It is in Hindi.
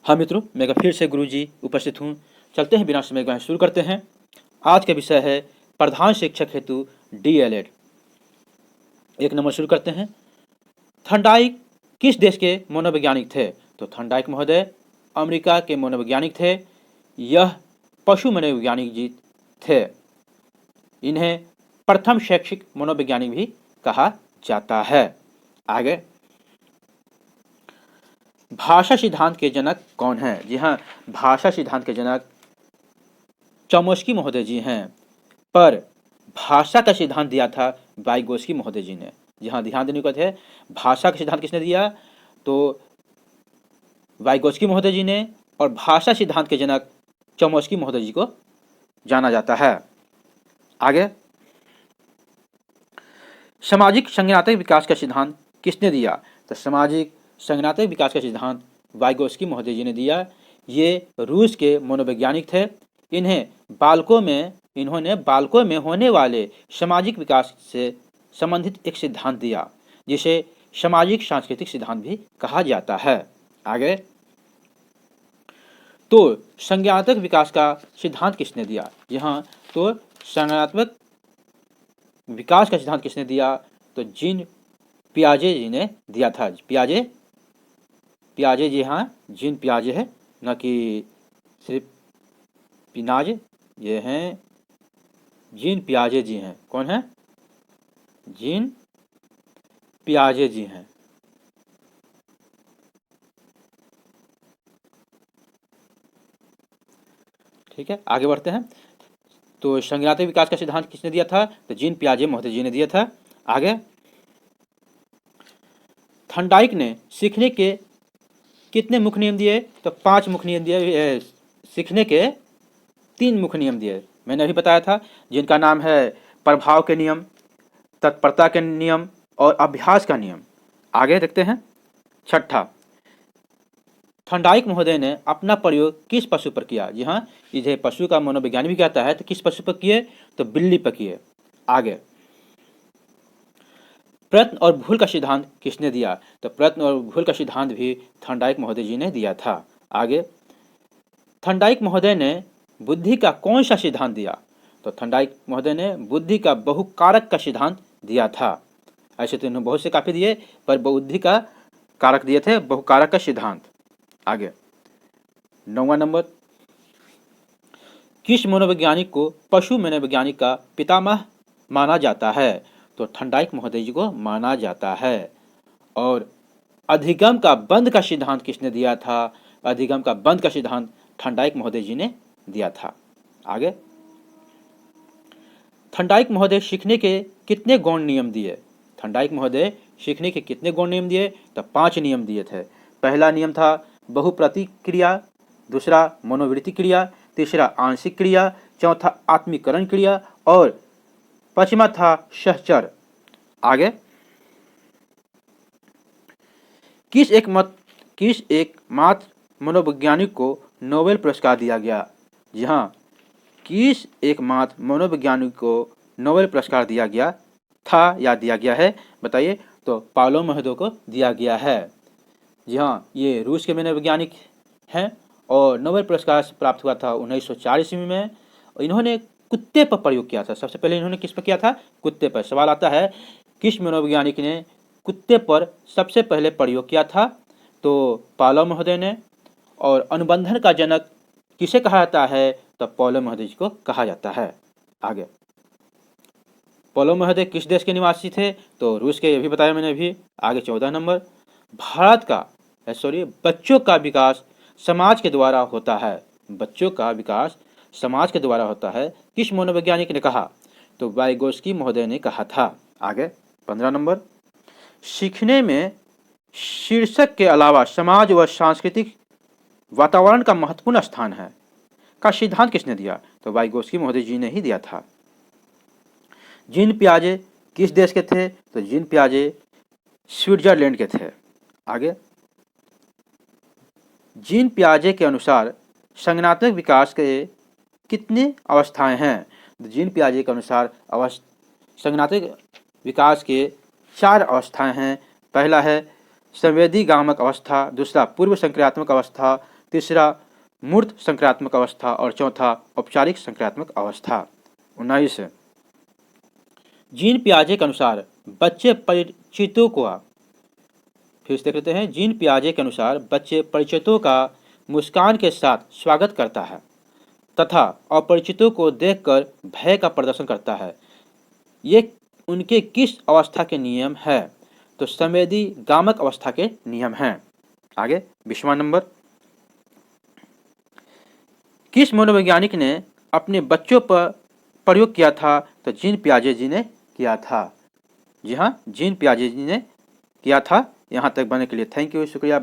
हाँ मित्रों, मैं फिर से गुरुजी उपस्थित हूँ। चलते हैं बिना समय गवाए शुरू करते हैं। आज का विषय है प्रधान शिक्षक हेतु DLED। एक नंबर शुरू करते हैं। थॉर्नडाइक किस देश के मनोवैज्ञानिक थे? तो थॉर्नडाइक महोदय अमेरिका के मनोवैज्ञानिक थे। यह पशु मनोवैज्ञानिक जी थे। इन्हें प्रथम शैक्षिक मनोवैज्ञानिक भी कहा जाता है। आगे, भाषा सिद्धांत के जनक कौन है? जी हाँ, भाषा सिद्धांत के जनक चॉम्स्की महोदय जी हैं। पर भाषा का सिद्धांत दिया था वाइगोस्की महोदय जी ने। जी हाँ, ध्यान देने की बात है। भाषा का सिद्धांत किसने दिया? तो वाइगोस्की महोदय जी ने। और भाषा सिद्धांत के जनक चॉम्स्की महोदय जी को जाना जाता है। आगे, सामाजिक संज्ञानात्मक विकास का सिद्धांत किसने दिया? तो सामाजिक संज्ञानात्मक विकास का सिद्धांत वाइगोस्की महोदय जी ने दिया। ये रूस के मनोवैज्ञानिक थे। इन्होंने बालकों में होने वाले सामाजिक विकास से संबंधित एक सिद्धांत दिया, जिसे सामाजिक सांस्कृतिक सिद्धांत भी कहा जाता है। आगे, तो संज्ञानात्मक विकास का सिद्धांत किसने दिया? यहाँ तो संज्ञानात्मक विकास का सिद्धांत किसने दिया? तो जीन पियाजे जी ने दिया था। पियाजे जी, हाँ, जीन पियाजे है, न कि सिर्फ पिनाजे। ये हैं जीन पियाजे जी हैं। कौन है? जीन पियाजे जी हैं। ठीक है, आगे बढ़ते हैं। तो संज्ञानात्मक विकास का सिद्धांत किसने दिया था? तो जीन पियाजे महोदय जी ने दिया था। आगे, थॉर्नडाइक ने सीखने के कितने मुख्य नियम दिए? तो 5 मुख्य नियम दिए। सीखने के 3 मुख्य नियम दिए, मैंने अभी बताया था, जिनका नाम है प्रभाव के नियम, तत्परता के नियम और अभ्यास का नियम। आगे देखते हैं। छठा, थॉर्नडाइक महोदय ने अपना प्रयोग किस पशु पर किया? जी हाँ, इसे पशु का मनोविज्ञान भी कहता है। तो किस पशु पर किए? तो बिल्ली पर किए। आगे, प्रयत्न और भूल का सिद्धांत किसने दिया? तो प्रयत्न और भूल का सिद्धांत भी थॉर्नडाइक महोदय जी ने दिया था। आगे, थॉर्नडाइक महोदय ने बुद्धि का कौन सा सिद्धांत दिया? तो थॉर्नडाइक महोदय ने बुद्धि का बहुकारक का सिद्धांत दिया था। ऐसे तो इन्होंने बहुत से काफी दिए, पर बुद्धि का कारक दिए थे, बहुकारक का सिद्धांत। आगे, 9वां नंबर, किस मनोवैज्ञानिक को पशु मनोवैज्ञानिक का पितामह माना जाता है? तो थॉर्नडाइक महोदय जी को माना जाता है। और अधिगम का बंध का सिद्धांत किसने दिया था? अधिगम का बंध का सिद्धांत थॉर्नडाइक महोदय जी ने दिया था। आगे, थॉर्नडाइक महोदय सीखने के कितने गौण नियम दिए? थॉर्नडाइक महोदय सीखने के कितने गौण नियम दिए? तो 5 नियम दिए थे। पहला नियम था बहुप्रतिक्रिया, दूसरा मनोवृत्ति क्रिया, तीसरा आंशिक क्रिया, चौथा आत्मीकरण क्रिया और पांचवा था सहचर। आगे, किस एकमात्र मनोवैज्ञानिक को नोबेल पुरस्कार दिया गया? जी हाँ, किस एकमात्र मनोवैज्ञानिक को नोबेल पुरस्कार दिया गया था या दिया गया है? बताइए। तो पावलोव महोदय को दिया गया है। जी हाँ, ये रूस के मनोवैज्ञानिक हैं और नोबेल पुरस्कार प्राप्त हुआ था 1904 ईस्वी में। इन्होंने कुत्ते पर प्रयोग किया था। सबसे पहले इन्होंने किस पर किया था? कुत्ते पर। सवाल आता है, किस मनोवैज्ञानिक ने कुत्ते पर सबसे पहले प्रयोग किया था? तो पावलोव महोदय ने। और अनुबंधन का जनक किसे कहा जाता है? तो पावलोव महोदय जी को कहा जाता है। आगे, पावलोव महोदय किस देश के निवासी थे? तो रूस के, अभी बताया मैंने अभी। आगे 14 नंबर, बच्चों का विकास समाज के द्वारा होता है। बच्चों का विकास समाज के द्वारा होता है, किस मनोवैज्ञानिक ने कहा? तो वाइगोस्की महोदय ने कहा था। आगे 15 नंबर, सीखने में शीर्षक के अलावा समाज व सांस्कृतिक वातावरण का महत्वपूर्ण स्थान है का सिद्धांत किसने दिया? तो वाइगोस्की महोदय जी ने ही दिया था। जीन पियाजे किस देश के थे? तो जीन पियाजे स्विट्जरलैंड के थे। आगे, जीन पियाजे के अनुसार संज्ञानात्मक विकास के कितने अवस्थाएं हैं? जीन पियाजे के अनुसार संज्ञानात्मक विकास के 4 अवस्थाएं हैं। पहला है संवेदीगामक अवस्था, दूसरा पूर्व संक्रियात्मक अवस्था, तीसरा मूर्त संक्रात्मक अवस्था और चौथा औपचारिक संक्रात्मक अवस्था। 19 जीन पियाजे के अनुसार बच्चे परिचितों को, फिर से देख लेते हैं, जीन पियाजे के अनुसार बच्चे परिचितों का मुस्कान के साथ स्वागत करता है तथा अपरिचितों को देखकर भय का प्रदर्शन करता है। ये उनके किस अवस्था के नियम है? तो संवेदी गामक अवस्था के नियम हैं। आगे 20वां नंबर, किस मनोवैज्ञानिक ने अपने बच्चों पर प्रयोग किया था? तो जीन पियाजे जी ने किया था। जी हाँ, जीन पियाजे जी ने किया था। यहाँ तक बनने के लिए थैंक यू, शुक्रिया।